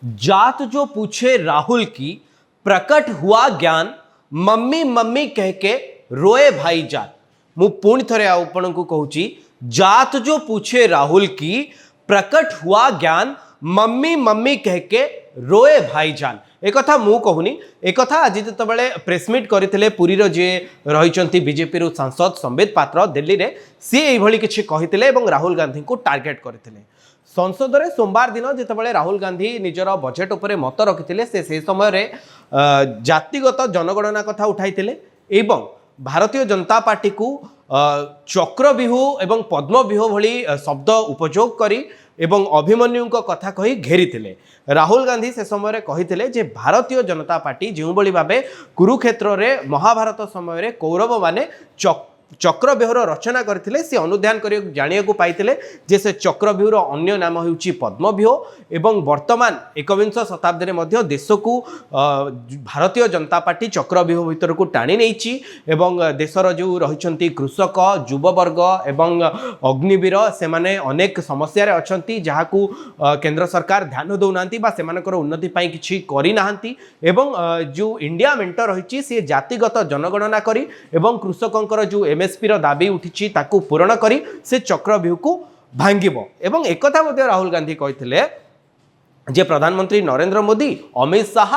जात जो पूछे राहुल की, प्रकट हुआ ज्ञान, मम्मी मम्मी कह के रोए भाईजान। मु पुणी थरे आपको कहूची, जात जो पूछे राहुल की, प्रकट हुआ ज्ञान, मम्मी मम्मी कह के रोए भाईजान। एक कथा मु कहूनी, एक कथा आज जितेबाला प्रेसमिट करते पुरी जी रही बीजेपी रु सांसद संबित पात्र दिल्ली रे सी ये किसी कहते राहुल गांधी को टार्गेट करते संसद में सोमवार दिन जितेबाला राहुल गांधी निजर बजेट उपर मत रखिते से समय जातिगत जनगणना कथा उठाई एवं भारतीय जनता पार्टी को चक्रव्यूह एवं पद्मव्यूह भली शब्द उपयोग करी एवं अभिमन्यु कथा कही घेरी राहुल गांधी से समय कहते जे भारतीय जनता पार्टी जो भाव कुरुक्षेत्र में महाभारत समय कौरव माने चक्रव्यूहर रचना करते सी अनुध्यान कर जाना पाइले जे से चक्रव्यूहर अन्य नाम होउची पद्मव्यूह एवं वर्तमान एकविंश शताब्दी में देश को भारतीय जनता पार्टी चक्रव्यूह भीतर को टाणी नहीं एवं देशर जो रही कृषक युववर्ग एवं अग्निवीर से माने अनेक समस्या अच्छा जहाँ को केंद्र सरकार ध्यान दौना से उन्नति किसी करना एवं जो इंडिया मेंट रही सी जातिगत जनगणना करी एवं कृषकों जो एमएसपी दाबी उठी ताकू पूरण करी से चक्रव्यूह को भांगिबो एवं एक कथा मध्य राहुल गांधी कहते जे प्रधानमंत्री नरेंद्र मोदी अमित शाह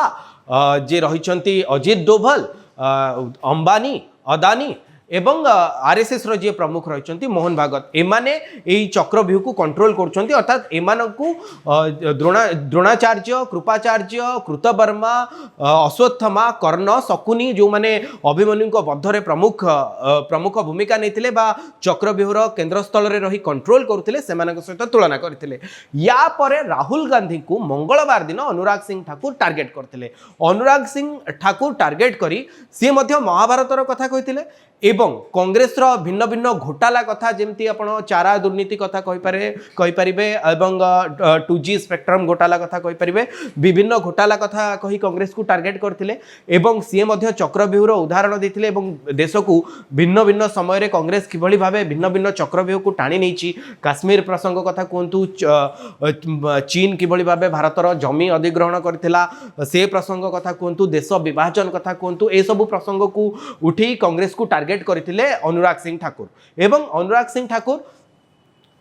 जे रही अजित डोभाल अंबानी अदानी एवं आरएसएस रो जे प्रमुख रही मोहन भागवत एमाने यही चक्रव्यूह को कंट्रोल कर अर्थात एमानकु द्रोणाचार्य कृपाचार्य कृतवर्मा अश्वत्थमा कर्ण शकुनी जो माने अभिमन्यु बद्धरे प्रमुख प्रमुख भूमिका नहीं चक्रव्यूहर केन्द्रस्थल में रही कंट्रोल करते सहित तुलना करते या परे राहुल गांधी को मंगलवार दिन अनुराग सिंह ठाकुर टार्गेट करते अनुराग सिंह ठाकुर टार्गेट करी सी महाभारतर कथा कहते एवं कांग्रेस भिन्न भिन्न घोटाला कथा जमती आपण चारा दुर्नीति कथा कहींपारे एवं 2G स्पेक्ट्रम घोटाला कथा कहींपारे विभिन्न घोटाला कथा कही कांग्रेस को टार्गेट करते एवं सी चक्रव्यूहर उदाहरण देते देश को भिन्न भिन्न समय कांग्रेस किभली भावे भिन्न भिन्न चक्रव्यूह को टाणी नहीं काश्मीर प्रसंग कथा कहतु चीन किभली भावे भारतर जमी अधिग्रहण करथिला से प्रसंग कथा कहतु देश विभाजन कथा कहतु ए सब प्रसंग को उठी कांग्रेस को टार्गेट करथिले अनुराग सिंह ठाकुर एवं अनुराग सिंह ठाकुर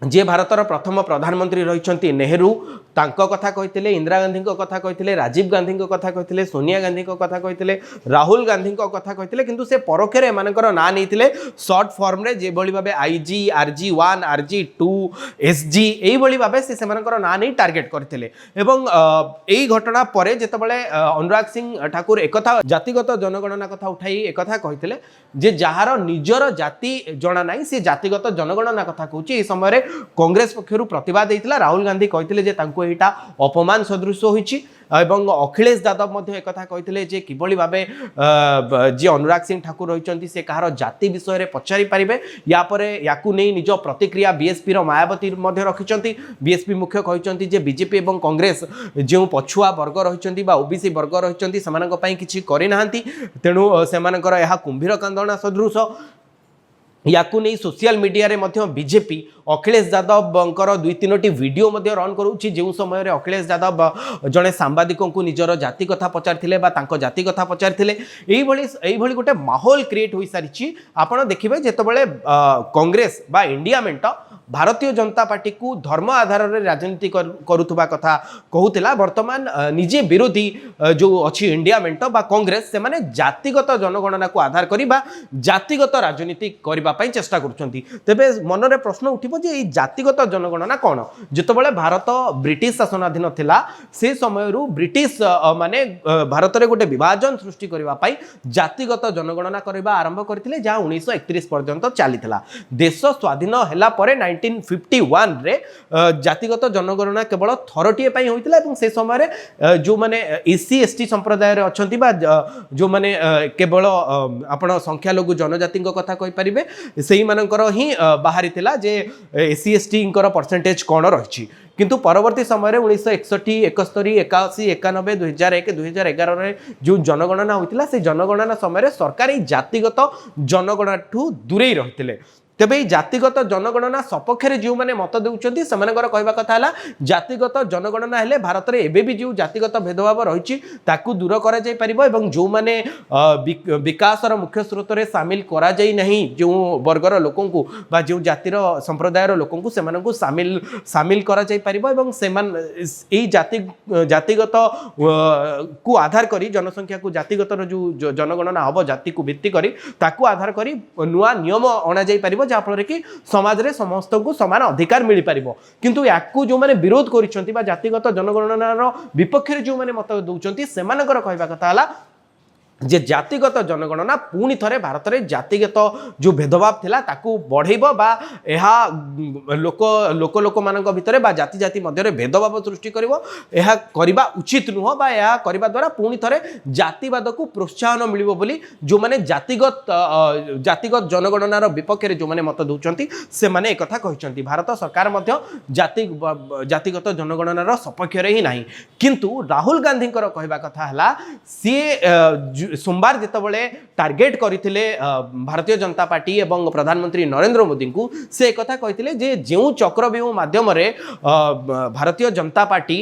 जे भारतर प्रथम प्रधानमंत्री रही नेहरू तांको कथा कहते इंदिरा गांधी कथा कहते राजीव गांधी कथा कहते सोनिया गांधी कथा कहते राहुल गांधी कथा कहते किंतु से परोक्षे एमानकर ना नहीं शॉर्ट फॉर्म रे जे भली भाबे IG RG1 RG2 SG एई भली भाबे से मानकर ना नहीं टार्गेट करते एवं एई घटना परे जेतेबेले अनुराग सिंह ठाकुर एकथा जातिगत जनगणना कथा उठाई एकथा कहते जे जहार निजर जाति जना नहीं से जातिगत जनगणना कथा कहूँ ए समय कांग्रेस पक्षर प्रतिवाद होता राहुल गांधी कहते यहाँ अपमान सदृश होती एवं अखिलेश यादव एक कहते जे किभली भावे जी अनुराग सिंह ठाकुर रही से कहार जाति विषय में पचारि पारे या निज प्रतिक्रिया बीएसपी मायावती रखिंट बीएसपी मुख्य कहते जे बीजेपी एवं कांग्रेस जो पछुआ वर्ग रही ओबीसी वर्ग रही किसी करना तेणु से कुंभीर कांदना सदृश या सोशल मीडिया रे मध्य बीजेपी अखिलेश यादव दुई तीनोटी वीडियो रन करुच्ची जो समय अखिलेश यादव जड़े सांबादिक को निजर जाति कथा पचारि जाति कथा पचारि गोटे माहौल क्रिएट हो सारी आपड़ देखिए जितेबाला कांग्रेस बा इंडिया मेंट भारतीय जनता पार्टी को धर्म आधार में राजनीति करुवा कथा कहूला वर्तमान निजे विरोधी जो अच्छी इंडिया मेंट बा कांग्रेस से माने जातिगत जनगणना को आधार करिबा जातिगत राजनीति करने चेष्टा करुछंती तेबे मन में प्रश्न उठिबो जे जातिगत जनगणना कौन जितेबाला भारत ब्रिटिश शासनाधीन थिला से समय ब्रिटिश माने भारत में गोटे विभाजन सृष्टि करने जातिगत जनगणना करने आरंभ करते जहाँ 1931 पर्यंत चली देश स्वाधीन है 1951 रे जातिगत जनगणना केवल थरटीए होता से समय जो मैंने एससी एसटी संप्रदाय अच्छा जो मैंने केवल आपण संख्यालघु जनजाति कथा कहींपारे से ही बाहरी जे एससी एसटी परसेंटेज कौन रही किंतु परवर्ती समय 1961 71 81 91 2001 2011 जो जनगणना होता से जनगणना समय सरकार जातिगत जनगणना ठू दूरे रही तेबे जातिगत जनगणना सपक्षे जो मैंने मत दूसरी से कहवा कथा है जातिगत जनगणना हेले भारत में एबे भी जो जातिगत भेदभाव रही दूर कर जो मैंने विकासर मुख्य स्रोत में सामिल करा जाई नहीं जो वर्गर लोक जो जातिर संप्रदायर लोक सामिल सामिल करा जाई परिबो एवं जातिगत को आधार करी जनसंख्या को जातिगत जो जनगणना हम जाति को भित्ति करी ताकू आधार करी नुआ नियम अणा जाई परिबो जाफल कि समाज रे समस्त को समान अधिकार मिल पारिबो किंतु याकू जो माने विरोध करिसंती बा जातिगत जनगणनार विपक्ष जो माने मत दउचंती सेमानकर कहबा कथा हला जे जातिगत जनगणना पुणी थरे भारत में जातिगत जो भेदभाव थिला ताकू बढ़ेब बा एहा लोक लोक लोक मानक भितरे बा जाति जाति मध्य भेदभाव सृष्टि करिवो एहा करिबा उचित नुह बा एहा करिबा द्वारा पुणी थरे जातिवाद को प्रोत्साहन मिलिबो बोली जो माने जातिगत जनगणनार विपक्ष जो माने मत दउचंती से माने एक कथा कहिसंती भारत सरकार मध्य जातिगत जनगणनार सपक्ष रे ही नाही किंतु राहुल गांधी कहबा कथा हला सी सोमवार जितेबाला टार्गेट करते भारतीय जनता पार्टी एवं प्रधानमंत्री नरेंद्र मोदी को से एक कथा कहते जे जो चक्रव्यूह माध्यम भारतीय जनता पार्टी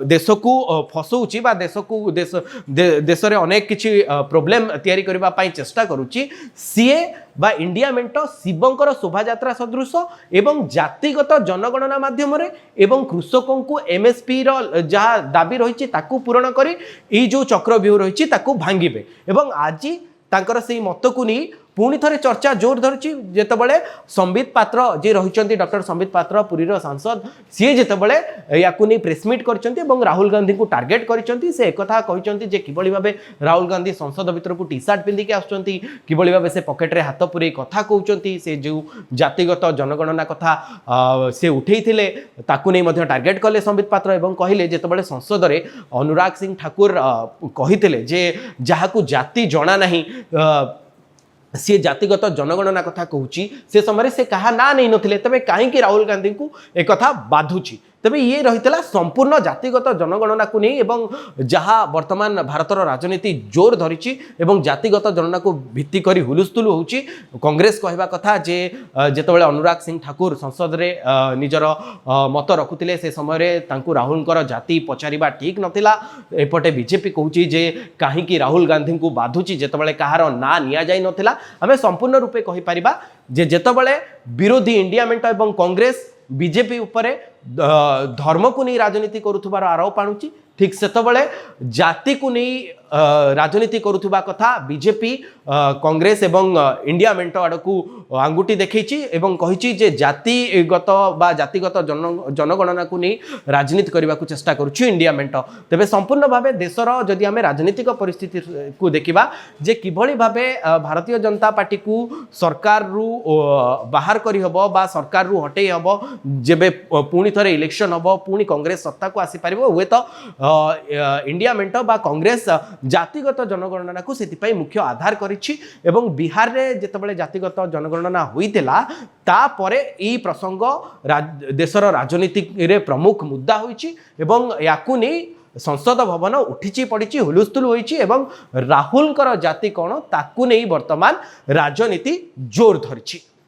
देश को फसौची बा देश रे अनेक किछि प्रॉब्लम तैयारी करबा पई चेष्टा करूची सीए बा इंडिया मेंट शिवंकर शोभायात्रा सदृश एवं जातिगत जनगणना माध्यम एवं कृषकों को एमएसपी जहाँ दाबी रही पूरण करी ई जो चक्रव्यूह रही भांगे एवं आज तांकर से मत को नहीं पुणी थे चर्चा जोर धरची जितेबाला संबित पात्र जी रही डॉक्टर संबित पात्र पुरी सांसद सी जितेबाला या प्रेसमिट कर राहुल गांधी को टार्गेट कर से एक कहते किभली भाव राहुल गांधी संसद भीतर को टी सार्ट पिंधिकी आसुँच किभली भाव से पकेट्रे हाथ पुरे कथा कहते से जो जातिगत जनगणना कथा से उठे टार्गेट कले संबित पात्र और कहले जितेबाला संसद में अनुराग सिंह ठाकुर कहते जे जहाँ जाति जना नहीं सी जातिगत जनगणना कथा कहूँ से समय से कहा ना नहीं नथिले तबे कहीं राहुल गांधी को एक कथा बाधुची तबे ये रही संपूर्ण जातिगत जनगणना को नहीं एवं जहाँ वर्तमान भारतर राजनीति जोर धरी एवं जातिगत जनगणना को भित्ति करी हुलुस्थुलु होउची कांग्रेस कहवा कथा जे जेतेबेले अनुराग सिंह ठाकुर संसद रे निजर मत रखुतिले से समय तांकु राहुलकर जाति पचारिबा ठीक नथिला एपटे बीजेपी कहूची जे कहीं राहुल गांधी को बाधुची जेतेबेले कहार ना निया जाई नथिला आमे संपूर्ण रूपे कहि परिबा जे जेतेबेले विरोधी इंडिया मेंट एवं कांग्रेस बीजेपी उपरे धर्म को नहीं राजनीति करुथुबार आरोप आणुची ठीक सेतबेले जाति को नहीं राजनीति करुथुबा कथा बीजेपी कांग्रेस एवं इंडिया मेंट आड़ को आंगुठी देखी एवं कही जे जातिगत बा जातिगत जनगणना को नहीं राजनीति करने को चेष्टा करुच्ची इंडिया मेंट तेबे संपूर्ण भाव देशर जदि आम राजनीतिक परिस्थिति को देखा जे किभली भावे भारतीय जनता पार्टी को सरकार रु बाहर करी हबो बा सरकार रु हटई हबो जेबे पुणी थरे इलेक्शन हबो पुणी कांग्रेस सत्ता को आसी परिबो हुए तो इंडिया मेंट बा कांग्रेस जातिगत जनगणना को से मुख्य आधार करिछि एवं बिहार रे जेतेबेले जातिगत जनगणना होइतिला तापरे ई प्रसंग देशर राजनीति रे प्रमुख मुद्दा होइछि एवं याकु नै संसद भवन उठिची पड़ी हुलुस्थुल होइछि एवं राहुलकर जाति कौन ताकू नै वर्तमान राजनीति जोर धरिछि।